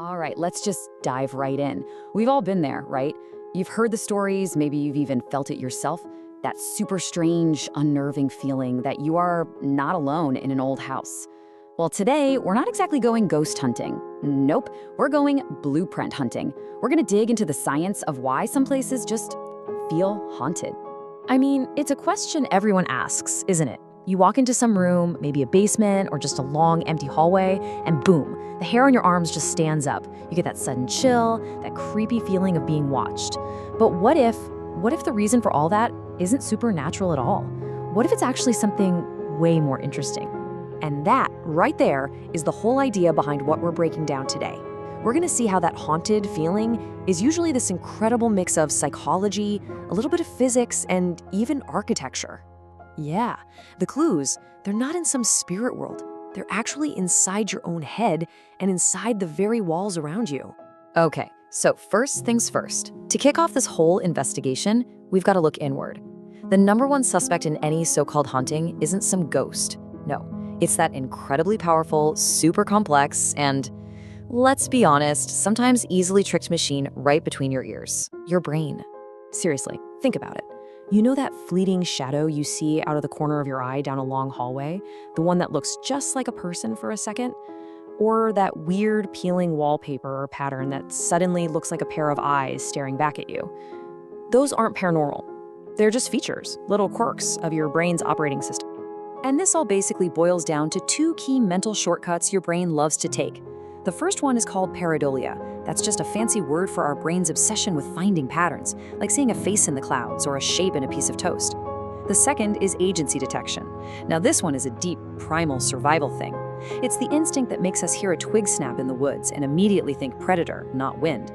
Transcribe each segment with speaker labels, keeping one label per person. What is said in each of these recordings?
Speaker 1: All right, let's just dive right in. We've all been there, right? You've heard the stories, maybe you've even felt it yourself. That super strange, unnerving feeling that you are not alone in an old house. Well, today, we're not exactly going ghost hunting. Nope, we're going blueprint hunting. We're gonna dig into the science of why some places just feel haunted.
Speaker 2: I mean, it's a question everyone asks, isn't it? You walk into some room, maybe a basement or just a long, empty hallway, and boom, the hair on your arms just stands up. You get that sudden chill, that creepy feeling of being watched. But what if the reason for all that isn't supernatural at all? What if it's actually something way more interesting? And that, right there, is the whole idea behind what we're breaking down today. We're gonna see how that haunted feeling is usually this incredible mix of psychology, a little bit of physics, and even architecture. Yeah, the clues, they're not in some spirit world. They're actually inside your own head and inside the very walls around you.
Speaker 1: Okay, so first things first. To kick off this whole investigation, we've got to look inward. The number one suspect in any so-called haunting isn't some ghost. No, it's that incredibly powerful, super complex, and, let's be honest, sometimes easily tricked machine right between your ears, your brain.
Speaker 2: Seriously, think about it. You know that fleeting shadow you see out of the corner of your eye down a long hallway? The one that looks just like a person for a second? Or that weird peeling wallpaper or pattern that suddenly looks like a pair of eyes staring back at you? Those aren't paranormal. They're just features, little quirks of your brain's operating system.
Speaker 1: And this all basically boils down to two key mental shortcuts your brain loves to take. The first one is called pareidolia. That's just a fancy word for our brain's obsession with finding patterns, like seeing a face in the clouds or a shape in a piece of toast. The second is agency detection. Now this one is a deep, primal survival thing. It's the instinct that makes us hear a twig snap in the woods and immediately think predator, not wind.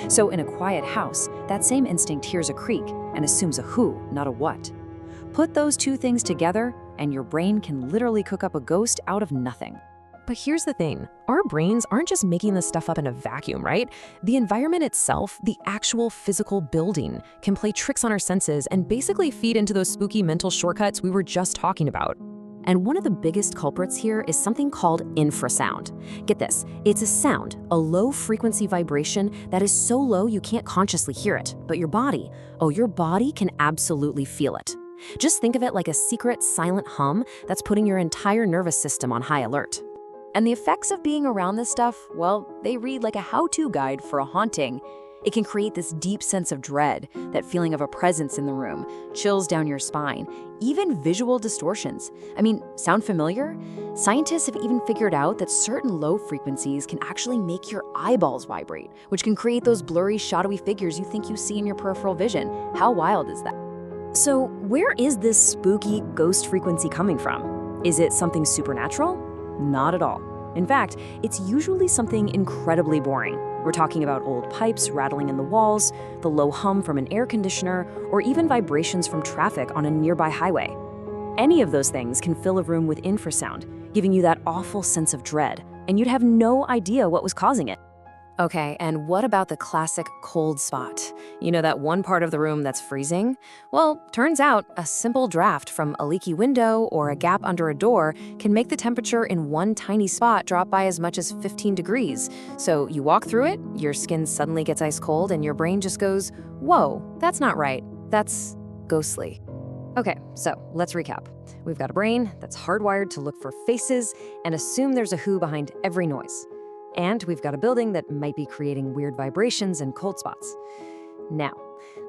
Speaker 1: So in a quiet house, that same instinct hears a creak and assumes a who, not a what. Put those two things together, and your brain can literally cook up a ghost out of nothing.
Speaker 2: But here's the thing, our brains aren't just making this stuff up in a vacuum, right? The environment itself, the actual physical building, can play tricks on our senses and basically feed into those spooky mental shortcuts we were just talking about.
Speaker 1: And one of the biggest culprits here is something called infrasound. Get this, it's a sound, a low-frequency vibration that is so low you can't consciously hear it, but your body can absolutely feel it. Just think of it like a secret, silent hum that's putting your entire nervous system on high alert. And the effects of being around this stuff, well, they read like a how-to guide for a haunting. It can create this deep sense of dread, that feeling of a presence in the room, chills down your spine, even visual distortions. I mean, sound familiar? Scientists have even figured out that certain low frequencies can actually make your eyeballs vibrate, which can create those blurry, shadowy figures you think you see in your peripheral vision. How wild is that?
Speaker 2: So where is this spooky ghost frequency coming from? Is it something supernatural? Not at all. In fact, it's usually something incredibly boring. We're talking about old pipes rattling in the walls, the low hum from an air conditioner, or even vibrations from traffic on a nearby highway. Any of those things can fill a room with infrasound, giving you that awful sense of dread, and you'd have no idea what was causing it.
Speaker 1: Okay, and what about the classic cold spot? You know that one part of the room that's freezing? Well, turns out a simple draft from a leaky window or a gap under a door can make the temperature in one tiny spot drop by as much as 15 degrees. So you walk through it, your skin suddenly gets ice cold, and your brain just goes, whoa, that's not right. That's ghostly. Okay, so let's recap. We've got a brain that's hardwired to look for faces and assume there's a who behind every noise. And we've got a building that might be creating weird vibrations and cold spots. Now,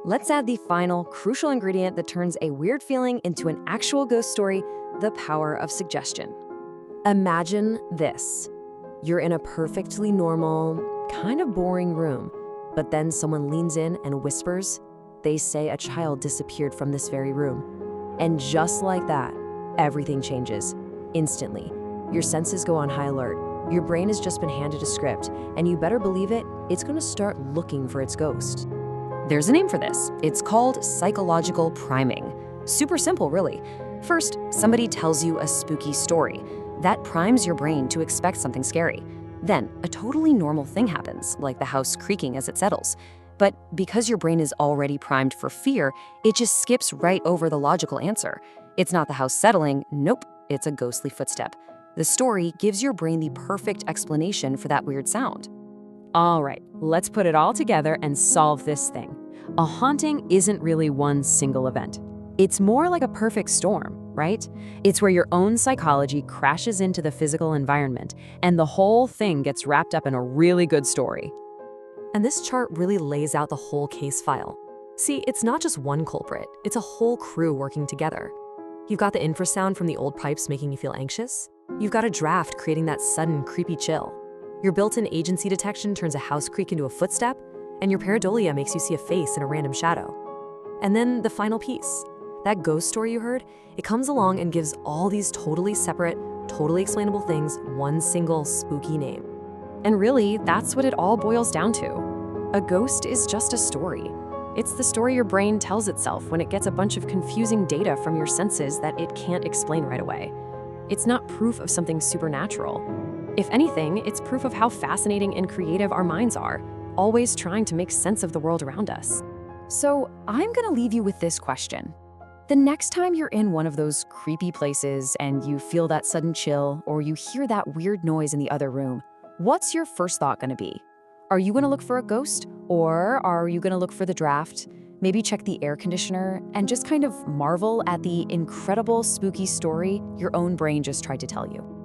Speaker 1: let's add the final, crucial ingredient that turns a weird feeling into an actual ghost story, the power of suggestion. Imagine this. You're in a perfectly normal, kind of boring room, but then someone leans in and whispers, they say a child disappeared from this very room. And just like that, everything changes, instantly. Your senses go on high alert. Your brain has just been handed a script, and you better believe it, it's gonna start looking for its ghost. There's a name for this. It's called psychological priming. Super simple, really. First, somebody tells you a spooky story. That primes your brain to expect something scary. Then, a totally normal thing happens, like the house creaking as it settles. But because your brain is already primed for fear, it just skips right over the logical answer. It's not the house settling, nope, it's a ghostly footstep. The story gives your brain the perfect explanation for that weird sound.
Speaker 2: All right, let's put it all together and solve this thing. A haunting isn't really one single event. It's more like a perfect storm, right? It's where your own psychology crashes into the physical environment, and the whole thing gets wrapped up in a really good story.
Speaker 1: And this chart really lays out the whole case file. See, it's not just one culprit, it's a whole crew working together. You've got the infrasound from the old pipes making you feel anxious. You've got a draft creating that sudden, creepy chill. Your built-in agency detection turns a house creak into a footstep, and your pareidolia makes you see a face in a random shadow. And then the final piece. That ghost story you heard, it comes along and gives all these totally separate, totally explainable things one single spooky name. And really, that's what it all boils down to. A ghost is just a story. It's the story your brain tells itself when it gets a bunch of confusing data from your senses that it can't explain right away. It's not proof of something supernatural. If anything, it's proof of how fascinating and creative our minds are, always trying to make sense of the world around us. So I'm gonna leave you with this question. The next time you're in one of those creepy places and you feel that sudden chill or you hear that weird noise in the other room, what's your first thought gonna be? Are you gonna look for a ghost, or are you gonna look for the draft? Maybe check the air conditioner and just kind of marvel at the incredible spooky story your own brain just tried to tell you.